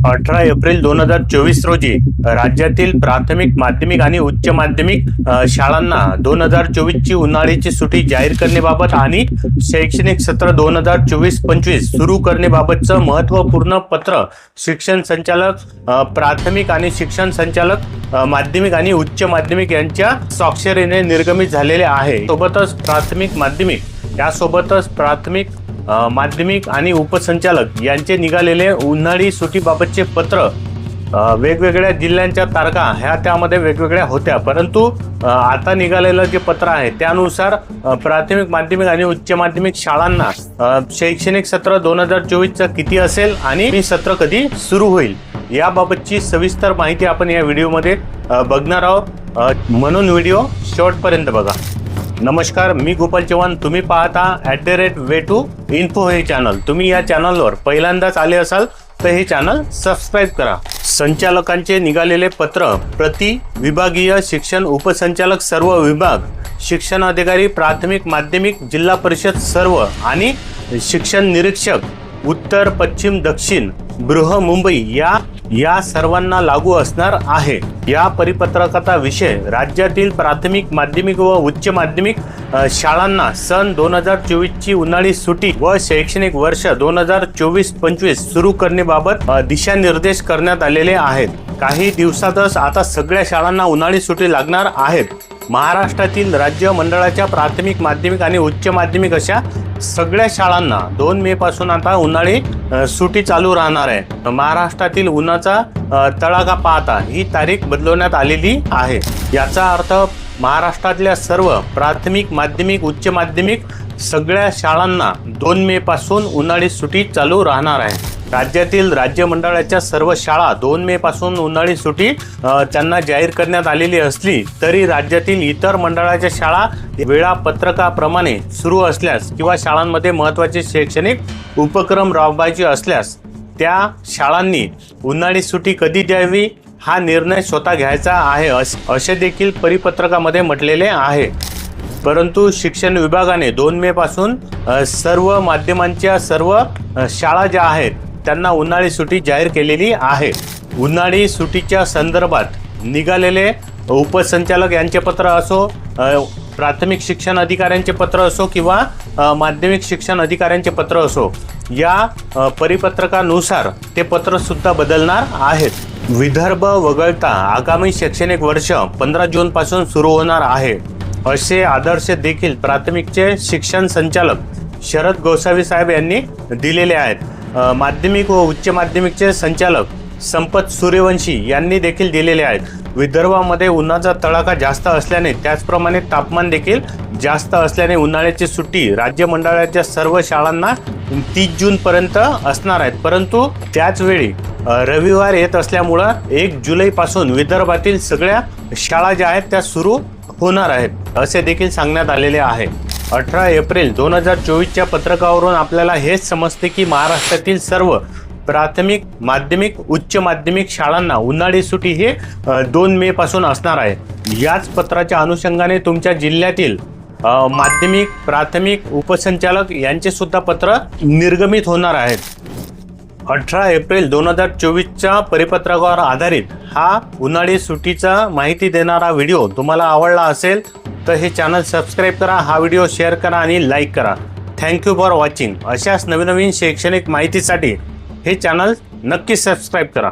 18 April 2024 रोजी राज्यातील प्राथमिक, माध्यमिक आणि उच्च माध्यमिक शाळांना 2024 ची उन्हाळ्याची सुट्टी जाहीर करण्याबाबत आणि शैक्षणिक सत्र 2024-25 सुरू करण्याबाबतचं महत्त्वपूर्ण पत्र शिक्षण संचालक प्राथमिक आणि शिक्षण संचालक माध्यमिक आणि उच्च माध्यमिक यांच्या स्वाक्षरीने निर्गमित झालेले आहे। यासोबतच प्राथमिक माध्यमिक आणि उपसंचालक यांचे निघालेले उन्हाळी सुट्टीबाबतचे पत्र वेगवेगळ्या जिल्ह्यांच्या तारखा ह्या त्यामध्ये वेगवेगळ्या होत्या, परंतु आता निघालेलं जे पत्र आहे त्यानुसार प्राथमिक, माध्यमिक आणि उच्च माध्यमिक शाळांना शैक्षणिक सत्र 2024 किती असेल आणि हे सत्र कधी सुरू होईल याबाबतची सविस्तर माहिती आपण या व्हिडिओमध्ये बघणार आहोत, म्हणून व्हिडिओ शेवटपर्यंत बघा। नमस्कार, मी गोपाल चव्हाण, तुम्ही पाहता @way2info हे चॅनल। तुम्ही या चॅनलवर पहिल्यांदाच आले असाल तर हे चॅनल सबस्क्राइब करा। संचालकांचे निघालेले पत्र प्रति विभागीय शिक्षण उपसंचालक सर्व विभाग, शिक्षण अधिकारी प्राथमिक, माध्यमिक, जिल्हा परिषद सर्व आणि शिक्षण निरीक्षक उत्तर, पश्चिम, दक्षिण, बृहमुंबई या सर्वांना लागू असणार आहे। या परिपत्रकाचा विषय राज्यातील प्राथमिक, माध्यमिक व उच्च माध्यमिक शाळांना सन 2024 ची उन्हाळी सुट्टी व शैक्षणिक वर्ष 2024-25 सुरू करण्याबाबत दिशानिर्देश करण्यात आलेले आहेत। काही दिवसातच आता सगळ्या शाळांना उन्हाळी सुट्टी लागणार आहेत। महाराष्ट्रातील राज्य मंडळाच्या प्राथमिक, माध्यमिक आणि उच्च माध्यमिक अशा सगळ्या शाळांना 2 मे पासून आता उन्हाळी सुट्टी चालू राहणार आहे। महाराष्ट्रातील उन्हाचा तडाखा पाहता ही तारीख बदलवण्यात आलेली आहे। याचा अर्थ महाराष्ट्रातल्या सर्व प्राथमिक, माध्यमिक, उच्च माध्यमिक सगळ्या शाळांना 2 मे पासून उन्हाळी सुट्टी चालू राहणार आहे। राज्यातील राज्य मंडळाच्या सर्व शाळा 2 मे पासून उन्हाळी सुट्टी त्यांना जाहीर करण्यात आलेली असली तरी राज्यातील इतर मंडळाच्या शाळा वेळापत्रकाप्रमाणे सुरू असल्यास किंवा शाळांमध्ये महत्त्वाचे शैक्षणिक उपक्रम राबवायचे असल्यास त्या शाळांनी उन्हाळी सुट्टी कधी द्यावी हा निर्णय स्वतः घ्यायचा आहे असे देखील परिपत्रकामध्ये म्हटलेले आहे। परंतु शिक्षण विभागाने 2 मे पासून सर्व माध्यमांच्या सर्व शाळा ज्या आहेत त्यांना उन्हाळी सुट्टी जाहीर केलेली आहे। उन्हाळी सुट्टीच्या संदर्भात निघालेले उपसंचालक यांचे पत्र असो, प्राथमिक शिक्षण अधिकाऱ्यांचे पत्र असो किंवा माध्यमिक शिक्षण अधिकाऱ्यांचे पत्र असो, या परिपत्रकानुसार ते पत्र सुद्धा बदलणार आहेत। विदर्भ वगळता आगामी शैक्षणिक वर्ष 15 जून पासून सुरू होणार आहे असे आदर्श देखील प्राथमिकचे शिक्षण संचालक शरद गोसावी साहेब यांनी दिलेले आहेत। माध्यमिक व उच्च माध्यमिकचे संचालक संपत सूर्यवंशी यांनी देखील दिलेले आहेत। विदर्भामध्ये उन्हाचा तडाखा जास्त असल्याने त्याचप्रमाणे तापमान देखील जास्त असल्याने उन्हाळ्याची सुट्टी राज्य मंडळाच्या सर्व शाळांना 30 जून पर्यंत असणार आहेत, परंतु त्याच वेळी रविवार येत असल्यामुळं 1 जुलै पासून विदर्भातील सगळ्या शाळा ज्या आहेत त्या सुरू होणार आहेत असे देखील सांगण्यात आलेले आहे। 18 एप्रिल 2024 च्या पत्रकावरून आपल्याला हेच समजते की महाराष्ट्रातील सर्व प्राथमिक, माध्यमिक, उच्च माध्यमिक शाळांना उन्हाळी सुट्टी हे 2 मे पासून असणार आहे। याच पत्राच्या अनुषंगाने तुमच्या जिल्ह्यातील माध्यमिक, प्राथमिक, उपसंचालक यांचे सुद्धा पत्र निर्गमित होणार आहेत। 18 एप्रिल 2024 च्या परिपत्रकावर आधारित हा उन्हाळी सुट्टीचा माहिती देणारा व्हिडिओ तुम्हाला आवडला असेल तर हे चॅनल सबस्क्राइब करा, हा व्हिडिओ शेअर करा आणि लाईक करा। Thank you for watching. अशाच नवीन शैक्षणिक माहितीसाठी हे चॅनल नक्की सबस्क्राइब करा।